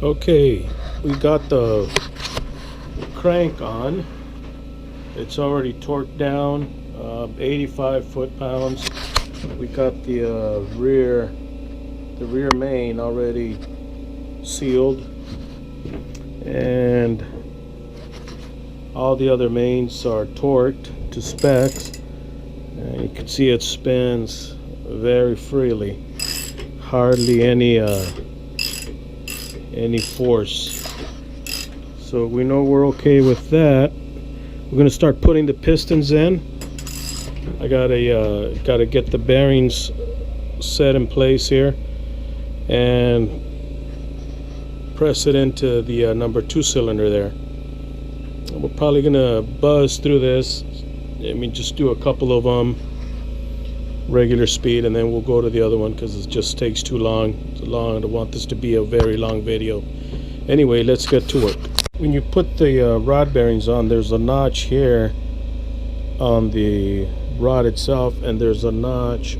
Okay, we got the crank on. It's already torqued down, 85 foot-pounds. We got the rear main already sealed, and all the other mains are torqued to specs. And you can see it spins very freely, hardly any force. So we know we're okay with that. We're going to start putting the pistons in. I gotta get the bearings set in place here and press it into the number 2 cylinder there. We're probably gonna buzz through this. I mean, just do a couple of them regular speed, and then we'll go to the other one because it just takes too long. It's long. I don't want this to be a very long video. Anyway, let's get to work. When you put the rod bearings on, there's a notch here on the rod itself, and there's a notch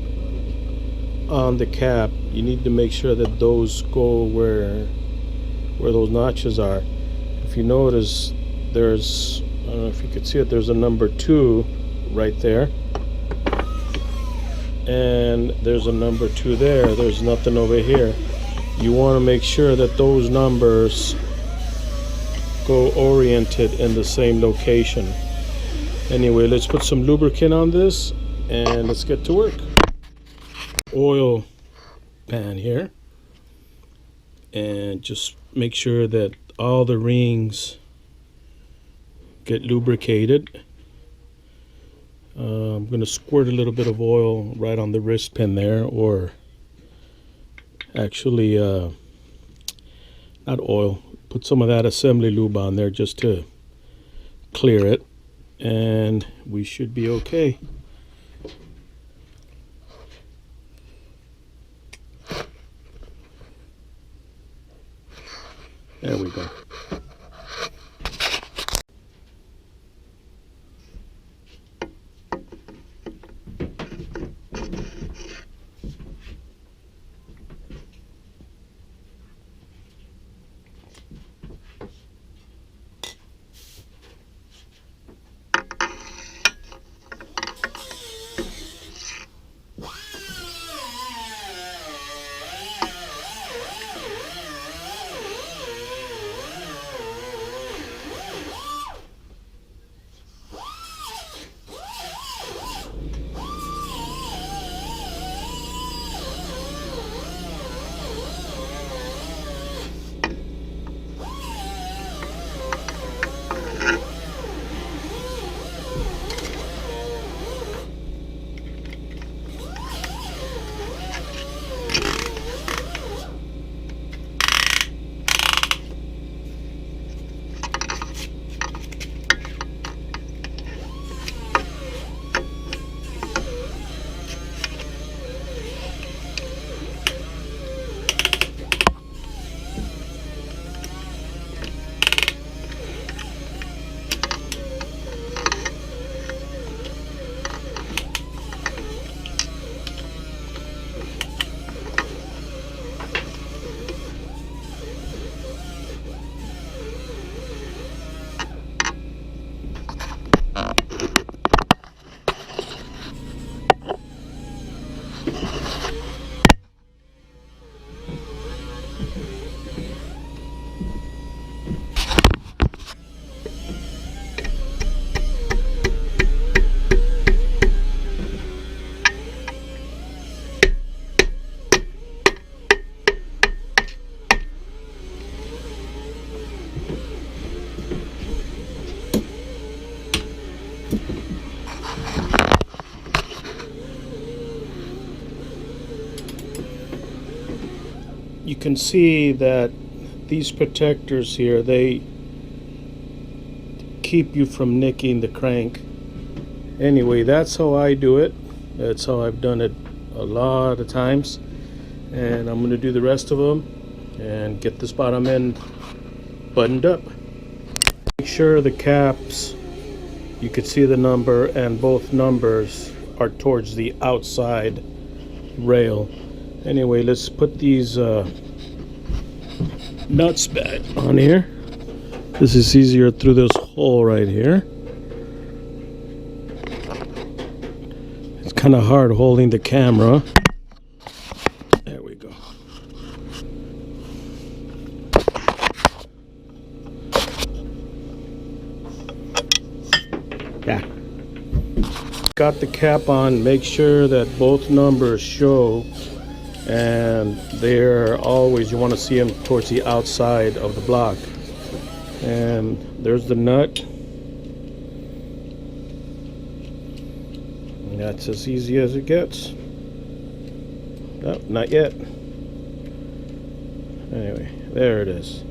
on the cap. You need to make sure that those go where those notches are. If you notice, there's, I don't know if you could see it, there's a number 2 right there, and there's a number 2 there. There's nothing over here. You want to make sure that those numbers go oriented in the same location. Anyway, let's put some lubricant on this and let's get to work. Oil pan here, and just make sure that all the rings get lubricated. I'm going to squirt a little bit of oil right on the wrist pin there, or actually not oil, put some of that assembly lube on there just to clear it, and we should be okay. There we go. You can see that these protectors here, they keep you from nicking the crank. Anyway, that's how I do it. That's how I've done it a lot of times, and I'm going to do the rest of them and get this bottom end buttoned up. Make sure the caps, you can see the number, and both numbers are towards the outside rail. Anyway, let's put these nuts back on here. This is easier through this hole right here. It's kind of hard holding the camera. There we go. Yeah. Got the cap on. Make sure that both numbers show, and they're always, you want to see them towards the outside of the block. And there's the nut. And that's as easy as it gets. No, not yet. Anyway, there it is.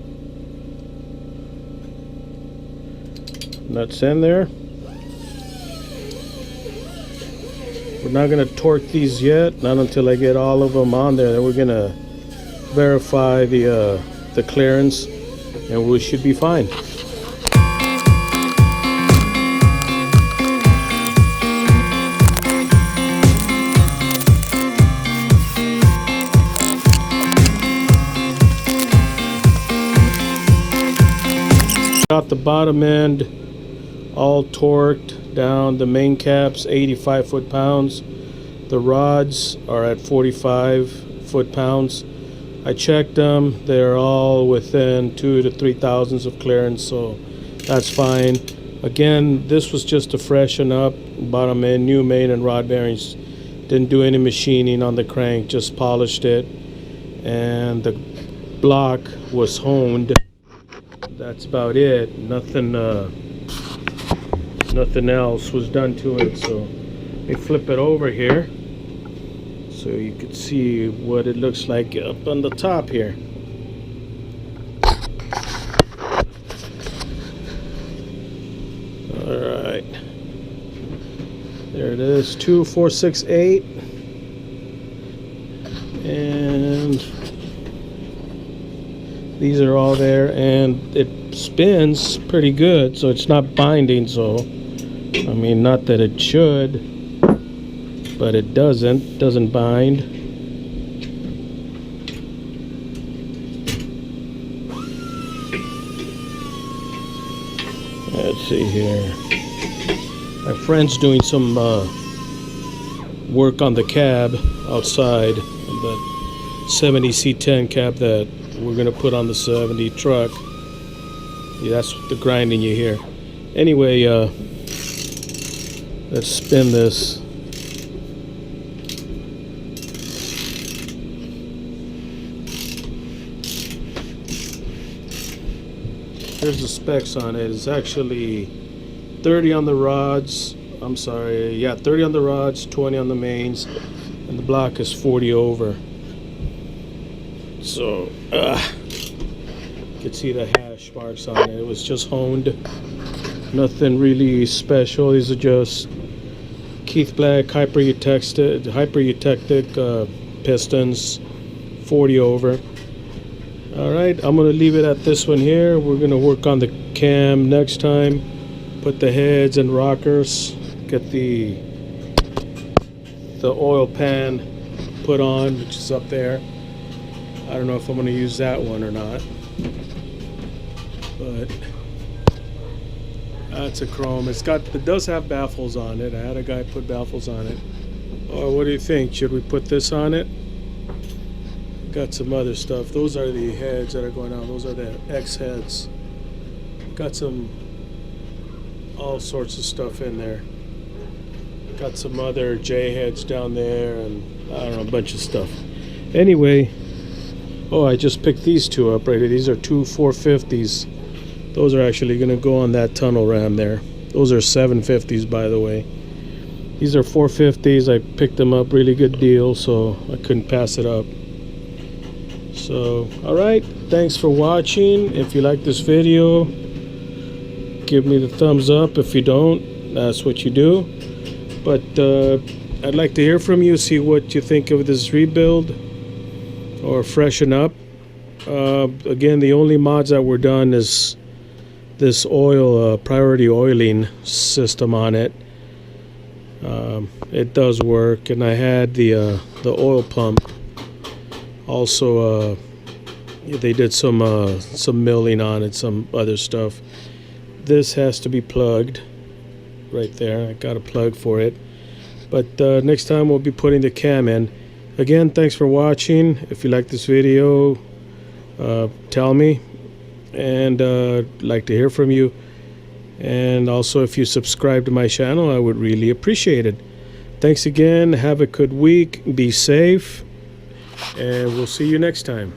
Nuts in there. We're not going to torque these yet, not until I get all of them on there. Then we're going to verify the clearance, and we should be fine. Got the bottom end all torqued down. The main cap's 85 foot-pounds. The rods are at 45 foot-pounds. I checked them. They're all within 2 to 3 thousandths of clearance, so that's fine. Again, this was just to freshen up. Bottom end, new main and rod bearings. Didn't do any machining on the crank, just polished it. And the block was honed. That's about it. Nothing else was done to it. So let me flip it over here so you can see what it looks like up on the top here. Alright, there it is, 2, 4, 6, 8, and these are all there, and it spins pretty good, so it's not binding. So I mean, not that it should, but it doesn't bind. Let's see here. My friend's doing some work on the cab outside, the 70 C10 cab that we're gonna put on the 70 truck. Yeah, that's the grinding you hear. Anyway, let's spin this. Here's the specs on it. It's actually 30 on the rods. I'm sorry, yeah, 30 on the rods, 20 on the mains, and the block is 40 over. So, you can see the hash marks on it. It was just honed. Nothing really special. These are just Keith Black hyper eutectic pistons, 40 over. Alright, I'm going to leave it at this one here. We're going to work on the cam next time. Put the heads and rockers. Get the oil pan put on, which is up there. I don't know if I'm going to use that one or not. But that's a chrome. It does have baffles on it. I had a guy put baffles on it. Oh, what do you think? Should we put this on it? Got some other stuff. Those are the heads that are going on. Those are the X heads. Got some all sorts of stuff in there. Got some other J heads down there, and I don't know, a bunch of stuff. Anyway, oh, I just picked these two up right here. These are two 450s. Those are actually going to go on that tunnel ram there. Those are 750s, by the way. These are 450s. I picked them up, really good deal, so I couldn't pass it up. So, alright, thanks for watching. If you like this video, give me the thumbs up. If you don't, that's what you do. But I'd like to hear from you, see what you think of this rebuild or freshen up. Again, the only mods that were done is this oil priority oiling system on it. It does work, and I had the oil pump also They did some milling on it, some other stuff. This has to be plugged right there. I got a plug for it. But next time we'll be putting the cam in. Again, thanks for watching. If you like this video, tell me, and like to hear from you. And also, if you subscribe to my channel, I would really appreciate it. Thanks again. Have a good week. Be safe, and we'll see you next time.